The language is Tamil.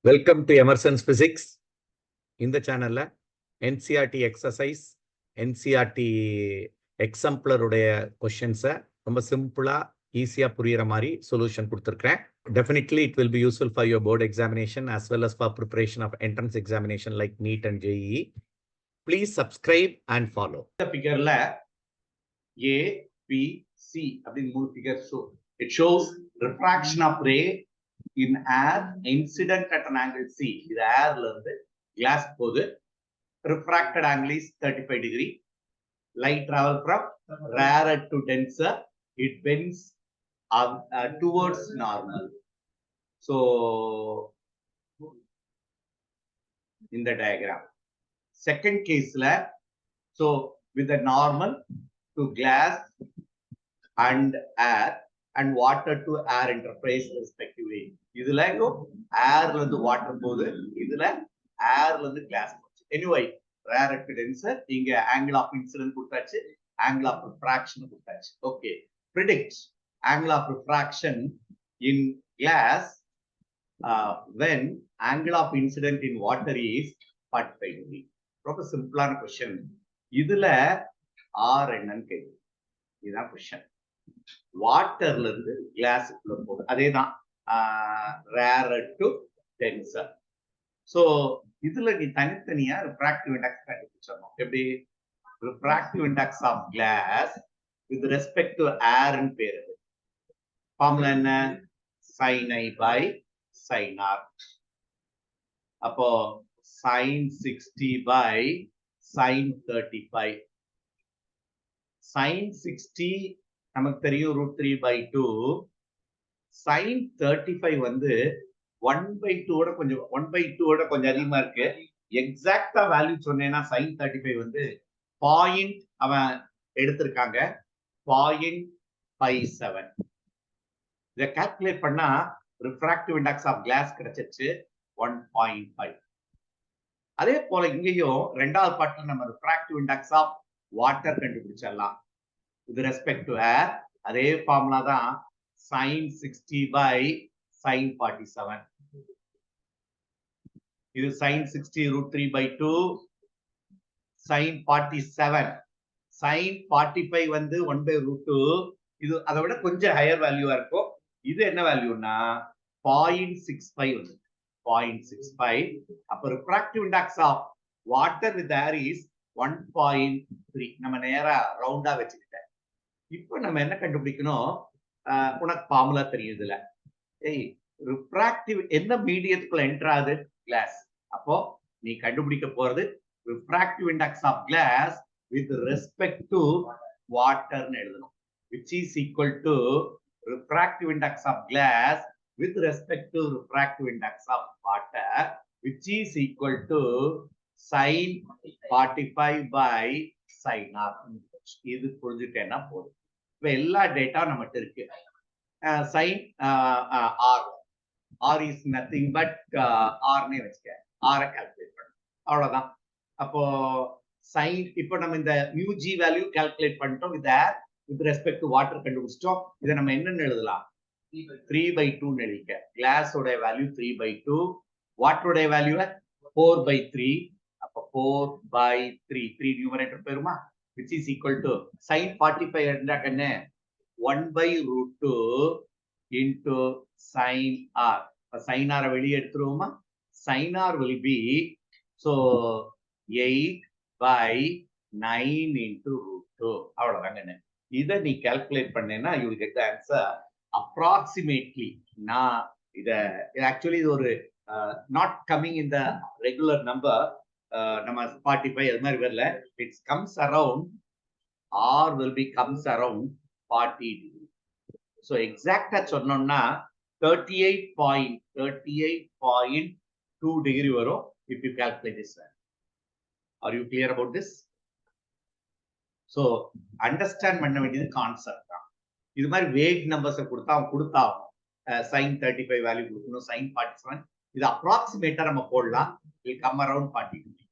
Welcome to Emerson's physics. இந்த சேனல்ல என்சிஆர்டி எக்ஸசைஸ், என்சிஆர்டி எக்ஸாம்பிளருடைய கொஸ்டின்ஸை ரொம்ப சிம்பிளா ஈஸியா புரியுற மாதிரி சொல்யூஷன் கொடுத்துருக்கேன். Definitely it will be useful for your board examination as well as for preparation of entrance examination like NEET and JEE. Please subscribe and follow. இந்த ஃபிகர்ல A, B, C அப்படின்னு மூணு figure show. It shows refraction of ray in air incident at an angle C. இது ஏர்ல இருந்து கிளாஸ் போகுது. Refracted angle is 35 degree. Light travel from rarer to denser. It bends towards normal. So in the diagram, second case la, so with the normal to glass and air and water to air interface respectively. இதுல air ல இருந்து water போகுது, இதுல air ல இருந்து glass போகுது. Anyway, rarer to denser, இங்க angle of incident கொடுத்தாச்சு, angle of refraction கொடுத்தாச்சு. Okay, predict angle of refraction in glass when angle of incident in water is 45 degree. ரொம்ப சிம்பிளான கொஸ்டின். இதுல R என்னன்னு கேட்குது. இதுதான் கொஸ்டின். வாட்டர்ல இருந்து கிளாஸுக்குள்ள போகுது, அதேதான் rarer to denser. சோ இதுல நீ தனித்தனியா ரிஃப்ராக்டிவ் இண்டெக்ஸ் கண்டுபிடிச்சிடணும். எப்படி? Refractive index of glass with respect to air ன்னு பேரு. ஃபார்முலா என்ன? sin I by sin R. அப்போ sin 60 by sin 35. sin 60 நமக்கு தெரியும் √3/2. sin 35 வந்து 1/2 ஓட கொஞ்சம் 1/2 ஓட கொஞ்சம் அதிகமா இருக்கு. எக்ஸாக்டா வேல்யூ சொன்னேன்னா sin 35 வந்து பாயிண்ட் அவன் எடுத்திருக்காங்க 0.57. இதை கால்குலேட் பண்ணா ரிஃப்ராக்டிவ் இண்டெக்ஸ் ஆஃப் கிளாஸ் கிடைச்சிச்சு 1.5. அதே போல இங்கேயும் ரெண்டாவது பாட்டுல நம்ம ரிஃப்ராக்டிவ் இண்டெக்ஸ் ஆஃப் வாட்டர் கண்டுபிடிச்சிடலாம் வித் ரெஸ்பெக்ட் டு ஏர். அதே ஃபார்முலா தான் sin 60 by sin 47. இது sin 60 √3/2, sin 47, sin 45 வந்து 1/√2. இது அதை விட கொஞ்சம் ஹையர் வேல்யூவா இருக்கும். இது என்ன வேல்யூனா 0.65 வந்து 0.65. அப்ப refractive index of water with air is 1.3. நம்ம நேரா ரவுண்டா வச்சுக்கிட்டேன். இப்போ நம்ம என்ன கண்டுபிடிக்கணும்? உனக்கு ஃபார்முலா தெரியும் இதுல. ரிஃப்ராக்டிவ் எந்த மீடியத்துக்குள்ள என்டர் ஆகுது? கிளாஸ். அப்போ நீ கண்டுபிடிக்க போறது refractive index of glass with respect to வாட்டர்னு எழுதணும். which is equal to refractive index of glass with respect to refractive index of water, which is equal to sin 45 by sin R. இது புரிஞ்சுட்டேன்னா போதும். இப்ப எல்லா டேட்டா நம்மகிட்ட இருக்கு. sin R, R is nothing but R னே வச்சுக்க, R கால்குலேட் பண்ணு, அவ்வளவுதான். அப்போ sin, இப்போ நம்ம இந்த μg வேல்யூ கால்குலேட் பண்ணிட்டோம். with respect to water கண்டுபிடிச்சிட்டோம். இதை நம்ம என்னன்னு எழுதலாம்? 3/2 எழுதிக்க. கிளாஸ் உடைய வேல்யூ 3/2, வாட்டர் உடைய வேல்யூ 4/3. அப்ப 4/3, 3 நியூமரேட்டர் போயிருமா? which is equal to sin 45 என்ன? 1/√2 into sin R. sin R வெளியே எடுத்துருவோமா? sin R will be so 8/9 into √2. அவ்வளவுதாங்க. இதை நீ கால்குலேட் பண்ணேன்னா you will get the answer approximately. நான் இதை ஆக்சுவலி இது ஒரு not coming in the regular number. நம்ம 45 அது மாதிரி வரல. It's comes around R will be comes around 40 degree. So எக்ஸாக்டா சொன்னோம்னா 38.2 டிகிரி வரும் if you calculate this. Are you clear about this? So understand பண்ண வேண்டியது கான்செப்ட் தான். இது மாதிரி வேக் நம்பர்ஸை கொடுத்தாகும். sin 35 வேல்யூ கொடுக்கணும், sin 47. இது அப்ராக்சிமேட்டா நம்ம போடலாம். Will come around 40 degree.